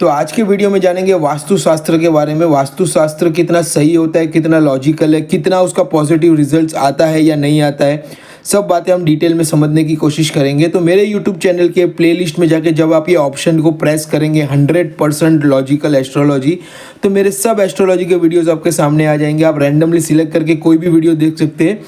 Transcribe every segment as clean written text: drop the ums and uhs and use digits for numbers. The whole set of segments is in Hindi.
तो आज के वीडियो में जानेंगे वास्तुशास्त्र के बारे में। वास्तुशास्त्र कितना सही होता है, कितना लॉजिकल है, कितना उसका पॉजिटिव रिजल्ट्स आता है या नहीं आता है, सब बातें हम डिटेल में समझने की कोशिश करेंगे। तो मेरे यूट्यूब चैनल के प्लेलिस्ट में जाके जब आप ये ऑप्शन को प्रेस करेंगे 100% लॉजिकल एस्ट्रोलॉजी, तो मेरे सब एस्ट्रोलॉजी के वीडियोज़ आपके सामने आ जाएंगे। आप रैंडमली सिलेक्ट करके कोई भी वीडियो देख सकते हैं।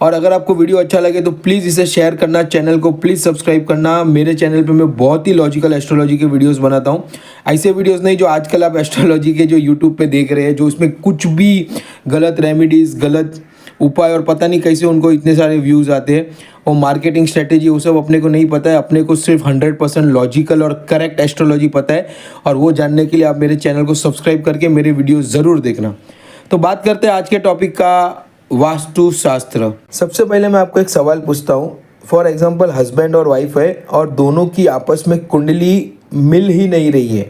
और अगर आपको वीडियो अच्छा लगे तो प्लीज़ इसे शेयर करना, चैनल को प्लीज़ सब्सक्राइब करना। मेरे चैनल पे मैं बहुत ही लॉजिकल एस्ट्रोलॉजी के वीडियोस बनाता हूँ। ऐसे वीडियोस नहीं जो आजकल आप एस्ट्रोलॉजी के जो यूट्यूब पे देख रहे हैं, जो उसमें कुछ भी गलत रेमेडीज़, गलत उपाय और पता नहीं कैसे उनको इतने सारे व्यूज़ आते हैं। और मार्केटिंग स्ट्रेटेजी वो सब अपने को नहीं पता है। अपने को सिर्फ 100% लॉजिकल और करेक्ट एस्ट्रोलॉजी पता है। और वो जानने के लिए आप मेरे चैनल को सब्सक्राइब करके मेरे वीडियो ज़रूर देखना। तो बात करते हैं आज के टॉपिक का, वास्तुशास्त्र। सबसे पहले मैं आपको एक सवाल पूछता हूँ। फॉर एग्जांपल हस्बैंड और वाइफ है और दोनों की आपस में कुंडली मिल ही नहीं रही है,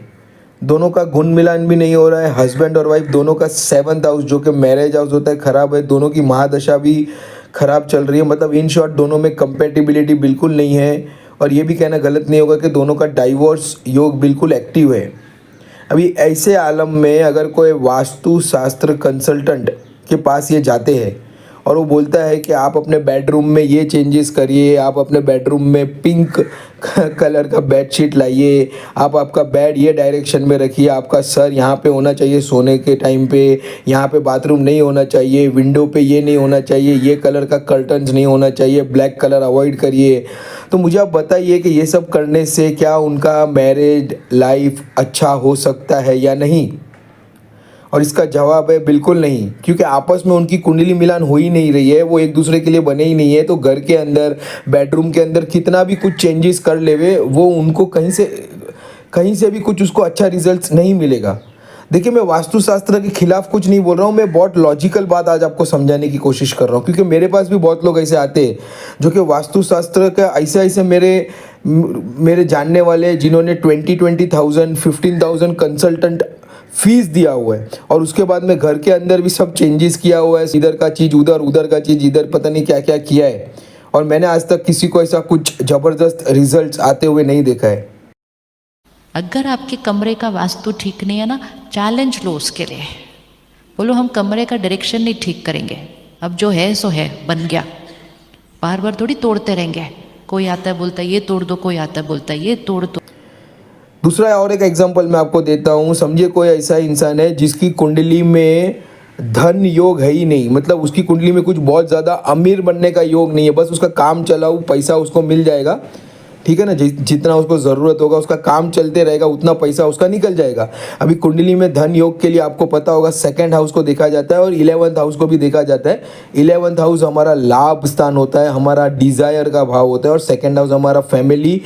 दोनों का गुण मिलान भी नहीं हो रहा है। हस्बैंड और वाइफ दोनों का 7th हाउस जो कि मैरिज हाउस होता है ख़राब है, दोनों की महादशा भी ख़राब चल रही है। मतलब इन शॉर्ट दोनों में कंपेटिबिलिटी बिल्कुल नहीं है। और ये भी कहना गलत नहीं होगा कि दोनों का डाइवोर्स योग बिल्कुल एक्टिव है। अभी ऐसे आलम में अगर कोई वास्तुशास्त्र कंसल्टेंट के पास ये जाते हैं और वो बोलता है कि आप अपने बेडरूम में ये चेंजेस करिए, आप अपने बेडरूम में पिंक कलर का बेडशीट लाइए, आप आपका बेड ये डायरेक्शन में रखिए, आपका सर यहाँ पे होना चाहिए सोने के टाइम पे, यहाँ पे बाथरूम नहीं होना चाहिए, विंडो पे ये नहीं होना चाहिए, ये कलर का कर्टन्स नहीं होना चाहिए, ब्लैक कलर अवॉइड करिए। तो मुझे आप बताइए कि ये सब करने से क्या उनका मैरिज लाइफ अच्छा हो सकता है या नहीं? और इसका जवाब है बिल्कुल नहीं, क्योंकि आपस में उनकी कुंडली मिलान हो ही नहीं रही है, वो एक दूसरे के लिए बने ही नहीं है। तो घर के अंदर, बेडरूम के अंदर कितना भी कुछ चेंजेस कर लेवे, वो उनको कहीं से भी कुछ उसको अच्छा रिजल्ट्स नहीं मिलेगा। देखिए, मैं वास्तुशास्त्र के खिलाफ कुछ नहीं बोल रहा हूँ, मैं बहुत लॉजिकल बात आज आपको समझाने की कोशिश कर रहा हूँ। क्योंकि मेरे पास भी बहुत लोग ऐसे आते हैं जो कि वास्तुशास्त्र का ऐसे मेरे जानने वाले जिन्होंने 20,000 15,000 कंसल्टेंट फीस दिया हुआ है, और उसके बाद में घर के अंदर भी सब चेंजेस किया हुआ है। इधर का चीज़ उधर, उधर का चीज़ इधर, पता नहीं क्या क्या किया है। और मैंने आज तक किसी को ऐसा कुछ ज़बरदस्त रिजल्ट्स आते हुए नहीं देखा है। अगर आपके कमरे का वास्तु ठीक नहीं है ना, चैलेंज लो उसके लिए। बोलो हम कमरे का डायरेक्शन नहीं ठीक करेंगे, अब जो है सो है, बन गया। बार बार थोड़ी तोड़ते रहेंगे। कोई आता है बोलता है ये तोड़ दो, कोई आता है बोलता है ये तोड़ दो। दूसरा और एक एग्जांपल मैं आपको देता हूँ। समझिए कोई ऐसा इंसान है जिसकी कुंडली में धन योग है ही नहीं, मतलब उसकी कुंडली में कुछ बहुत ज़्यादा अमीर बनने का योग नहीं है, बस उसका काम चलाऊ पैसा उसको मिल जाएगा, ठीक है ना। जितना उसको ज़रूरत होगा उसका काम चलते रहेगा, उतना पैसा उसका निकल जाएगा। अभी कुंडली में धन योग के लिए आपको पता होगा 2nd हाउस को देखा जाता है और 11th हाउस को भी देखा जाता है। 11th हाउस हमारा लाभ स्थान होता है, हमारा डिज़ायर का भाव होता है, और 2nd हाउस हमारा फैमिली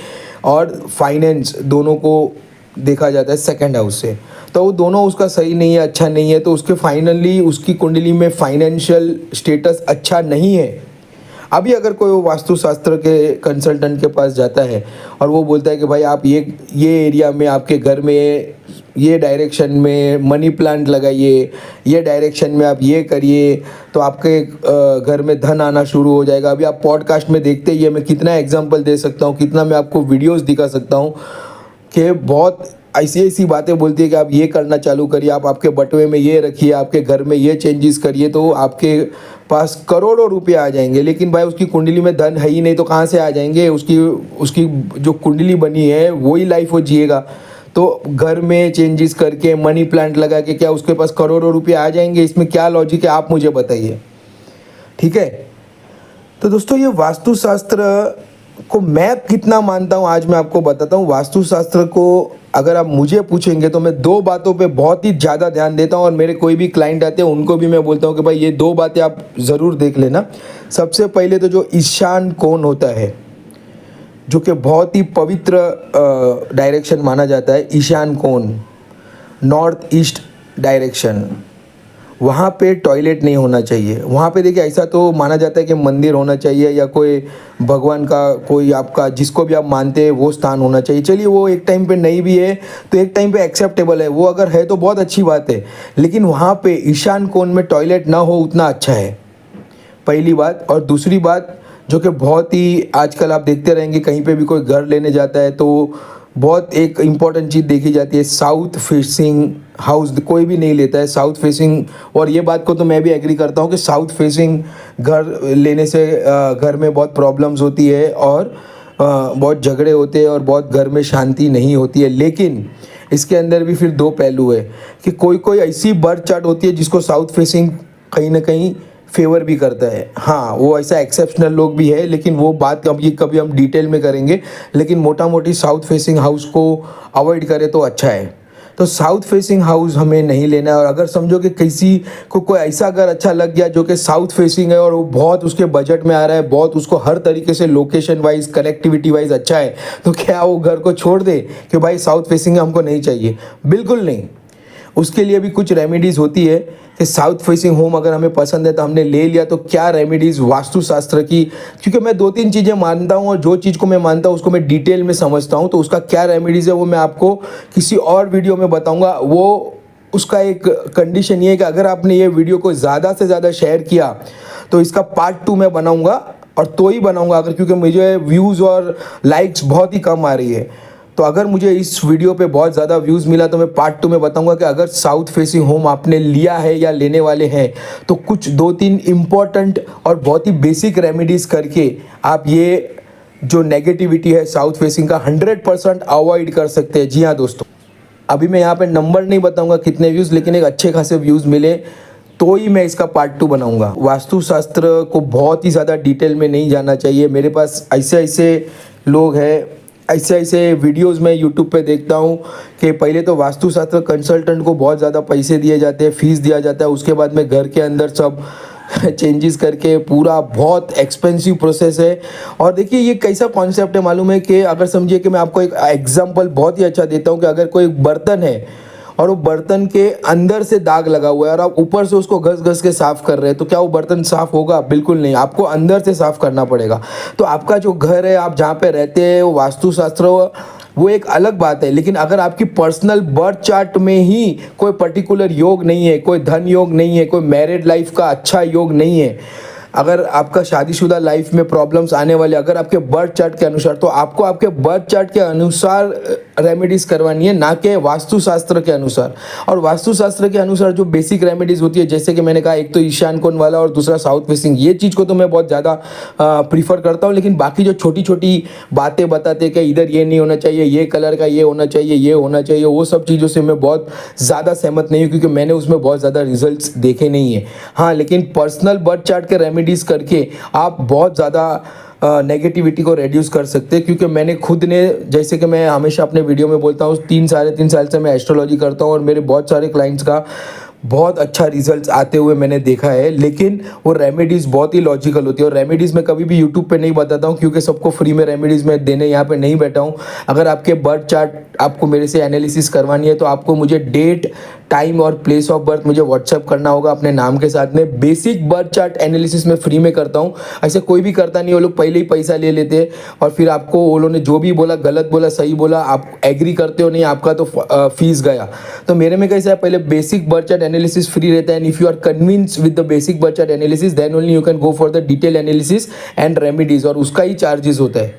और फाइनेंस दोनों को देखा जाता है 2nd हाउस से। तो वो दोनों उसका सही नहीं है, अच्छा नहीं है, तो उसके फाइनली उसकी कुंडली में फाइनेंशियल स्टेटस अच्छा नहीं है। अभी अगर कोई वास्तुशास्त्र के कंसल्टेंट के पास जाता है और वो बोलता है कि भाई आप ये एरिया में, आपके घर में ये डायरेक्शन में मनी प्लांट लगाइए, ये डायरेक्शन में आप ये करिए, तो आपके घर में धन आना शुरू हो जाएगा। अभी आप पॉडकास्ट में देखते ही है, मैं कितना एग्जांपल दे सकता हूँ, कितना मैं आपको वीडियोस दिखा सकता हूँ कि बहुत ऐसी बातें बोलती है कि आप ये करना चालू करिए, आप आपके बटुए में ये रखिए, आपके घर में ये चेंजेस करिए, तो आपके पास करोड़ों रुपए आ जाएंगे। लेकिन भाई उसकी कुंडली में धन है ही नहीं, तो कहाँ से आ जाएंगे? उसकी जो कुंडली बनी है वही लाइफ वो जिएगा। तो घर में चेंजेस करके, मनी प्लांट लगा के क्या उसके पास करोड़ों रुपये आ जाएंगे? इसमें क्या लॉजिक है, आप मुझे बताइए, ठीक है। तो दोस्तों, ये वास्तुशास्त्र को मैं कितना मानता हूँ आज मैं आपको बताता हूँ। वास्तुशास्त्र को अगर आप मुझे पूछेंगे तो मैं 2 बातों पे बहुत ही ज़्यादा ध्यान देता हूँ, और मेरे कोई भी क्लाइंट आते हैं उनको भी मैं बोलता हूँ कि भाई ये 2 बातें आप ज़रूर देख लेना। सबसे पहले तो जो ईशान कोण होता है, जो कि बहुत ही पवित्र डायरेक्शन माना जाता है, ईशान कोण, नॉर्थ ईस्ट डायरेक्शन, वहाँ पे टॉयलेट नहीं होना चाहिए। वहाँ पे देखिए ऐसा तो माना जाता है कि मंदिर होना चाहिए या कोई भगवान का, कोई आपका जिसको भी आप मानते हैं वो स्थान होना चाहिए। चलिए वो एक टाइम पे नहीं भी है तो एक टाइम पे एक्सेप्टेबल है, वो अगर है तो बहुत अच्छी बात है, लेकिन वहाँ पे ईशान कोण में टॉयलेट ना हो उतना अच्छा है, पहली बात। और दूसरी बात जो कि बहुत ही आजकल आप देखते रहेंगे, कहीं पे भी कोई घर लेने जाता है तो बहुत एक इम्पॉर्टेंट चीज़ देखी जाती है, साउथ फेसिंग हाउस कोई भी नहीं लेता है साउथ फेसिंग। और ये बात को तो मैं भी एग्री करता हूँ कि साउथ फेसिंग घर लेने से घर में बहुत प्रॉब्लम्स होती है और बहुत झगड़े होते हैं और बहुत घर में शांति नहीं होती है। लेकिन इसके अंदर भी फिर दो पहलू है कि कोई कोई ऐसी बर्थ चार्ट होती है जिसको साउथ फेसिंग कहीं ना कहीं फेवर भी करता है। हाँ, वो ऐसा एक्सेप्शनल लोग भी है, लेकिन वो बात कभी हम डिटेल में करेंगे। लेकिन मोटा मोटी साउथ फेसिंग हाउस को अवॉइड करें तो अच्छा है। तो साउथ फेसिंग हाउस हमें नहीं लेना है। और अगर समझो कि किसी को कोई ऐसा घर अच्छा लग गया जो कि साउथ फेसिंग है और वो बहुत उसके बजट में आ रहा है, बहुत उसको हर तरीके से लोकेशन वाइज कनेक्टिविटी वाइज अच्छा है, तो क्या वो घर को छोड़ दे कि भाई साउथ फेसिंग हमको नहीं चाहिए? बिल्कुल नहीं। उसके लिए भी कुछ रेमेडीज़ होती है कि साउथ फेसिंग होम अगर हमें पसंद है तो हमने ले लिया, तो क्या रेमेडीज़ वास्तुशास्त्र की, क्योंकि मैं 2-3 चीज़ें मानता हूँ और जो चीज़ को मैं मानता हूँ उसको मैं डिटेल में समझता हूँ, तो उसका क्या रेमेडीज़ है वो मैं आपको किसी और वीडियो में बताऊँगा। वो उसका एक कंडीशन ये है कि अगर आपने ये वीडियो को ज़्यादा से ज़्यादा शेयर किया तो इसका पार्ट 2 मैं बनाऊँगा, और तो ही बनाऊँगा अगर, क्योंकि मुझे व्यूज़ और लाइक्स बहुत ही कम आ रही है। तो अगर मुझे इस वीडियो पे बहुत ज़्यादा व्यूज़ मिला तो मैं पार्ट 2 में बताऊंगा कि अगर साउथ फेसिंग होम आपने लिया है या लेने वाले हैं तो कुछ 2-3 इम्पॉर्टेंट और बहुत ही बेसिक रेमेडीज़ करके आप ये जो नेगेटिविटी है साउथ फेसिंग का 100% अवॉइड कर सकते हैं। जी हाँ दोस्तों, अभी मैं यहाँ पे नंबर नहीं बताऊँगा कितने व्यूज़, लेकिन एक अच्छे खासे व्यूज़ मिले तो ही मैं इसका पार्ट 2 बनाऊंगा। वास्तुशास्त्र को बहुत ही ज़्यादा डिटेल में नहीं जाना चाहिए। मेरे पास ऐसे ऐसे लोग हैं, ऐसे वीडियोस मैं यूट्यूब पे देखता हूँ कि पहले तो वास्तुशास्त्र कंसल्टेंट को बहुत ज़्यादा पैसे दिए जाते हैं, फीस दिया जाता है, उसके बाद में घर के अंदर सब चेंजेस करके पूरा बहुत एक्सपेंसिव प्रोसेस है। और देखिए ये कैसा कॉन्सेप्ट है मालूम है कि अगर समझिए कि मैं आपको एक एग्जांपल बहुत ही अच्छा देता हूँ कि अगर कोई बर्तन है और वो बर्तन के अंदर से दाग लगा हुआ है और आप ऊपर से उसको घस घस के साफ़ कर रहे हैं, तो क्या वो बर्तन साफ़ होगा? बिल्कुल नहीं, आपको अंदर से साफ़ करना पड़ेगा। तो आपका जो घर है, आप जहाँ पे रहते हैं, वो वास्तुशास्त्र वो एक अलग बात है। लेकिन अगर आपकी पर्सनल बर्थ चार्ट में ही कोई पर्टिकुलर योग नहीं है, कोई धन योग नहीं है, कोई मैरिड लाइफ का अच्छा योग नहीं है, अगर आपका शादीशुदा लाइफ में प्रॉब्लम्स आने वाले अगर आपके बर्थ चार्ट के अनुसार, तो आपको आपके बर्थ चार्ट के अनुसार रेमेडीज़ करवानी है, ना कि वास्तुशास्त्र के अनुसार। और वास्तुशास्त्र के अनुसार जो बेसिक रेमेडीज़ होती है, जैसे कि मैंने कहा, एक तो ईशान कोण वाला और दूसरा साउथ फेसिंग, ये चीज़ को तो मैं बहुत ज़्यादा प्रीफर करता हूँ। लेकिन बाकी जो छोटी छोटी बातें बताते हैं कि इधर ये नहीं होना चाहिए, ये कलर का ये होना चाहिए, ये होना चाहिए, वो सब चीज़ों से मैं बहुत ज़्यादा सहमत नहीं हूँ, क्योंकि मैंने उसमें बहुत ज़्यादा रिजल्ट्स देखे नहीं है। हाँ, लेकिन पर्सनल बर्थ चार्ट के रेमेडीज़ करके आप बहुत ज़्यादा नेगेटिविटी को रेड्यूस कर सकते हैं। क्योंकि मैंने खुद ने, जैसे कि मैं हमेशा अपने वीडियो में बोलता हूँ, 3-3.5 साल से मैं एस्ट्रोलॉजी करता हूँ और मेरे बहुत सारे क्लाइंट्स का बहुत अच्छा रिजल्ट्स आते हुए मैंने देखा है। लेकिन वो रेमेडीज़ बहुत ही लॉजिकल होती है और रेमेडीज़ मैं कभी भी यूट्यूब पे नहीं बताता हूँ, क्योंकि सबको फ्री में रेमेडीज़ मैं देने यहाँ पे नहीं बैठा हूँ। अगर आपके बर्थ चार्ट आपको मेरे से एनालिसिस करवानी है तो आपको मुझे डेट, टाइम और प्लेस ऑफ बर्थ मुझे व्हाट्सअप करना होगा अपने नाम के साथ में। बेसिक बर्थ चार्ट एनालिसिस मैं फ्री में करता हूँ, ऐसे कोई भी करता नहीं। वो लोग पहले ही पैसा ले लेते हैं और फिर आपको वो लोगों ने जो भी बोला, गलत बोला, सही बोला, आप एग्री करते हो नहीं, आपका तो फीस गया। तो मेरे में कैसा है, पहले basic birth chart analysis free रहता है, and if you are convince with the basic birth chart analysis then only you can go for the detail analysis and remedies, और उसका ही चार्जेस होता है।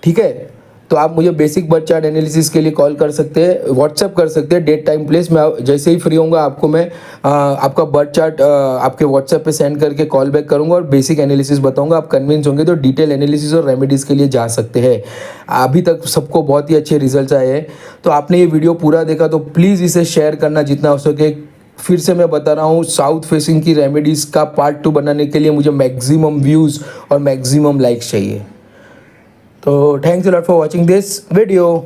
ठीक है, तो आप मुझे बेसिक बर्थ चार्ट एनालिसिस के लिए कॉल कर सकते हैं, व्हाट्सअप कर सकते हैं, डेट टाइम प्लेस। मैं जैसे ही फ्री होऊंगा आपको मैं आपका बर्थ चार्ट आपके व्हाट्सएप पे सेंड करके कॉल बैक करूंगा और बेसिक एनालिसिस बताऊंगा। आप कन्विंस होंगे तो डिटेल एनालिसिस और रेमेडीज़ के लिए जा सकते हैं। अभी तक सबको बहुत ही अच्छे रिजल्ट आए हैं। तो आपने ये वीडियो पूरा देखा तो प्लीज़ इसे शेयर करना जितना हो सके। फिर से मैं बता रहा हूँ, साउथ फेसिंग की रेमेडीज़ का पार्ट 2 बनाने के लिए मुझे मैक्सिमम व्यूज़ और मैक्सिमम लाइक्स चाहिए। तो thanks a lot for watching this video.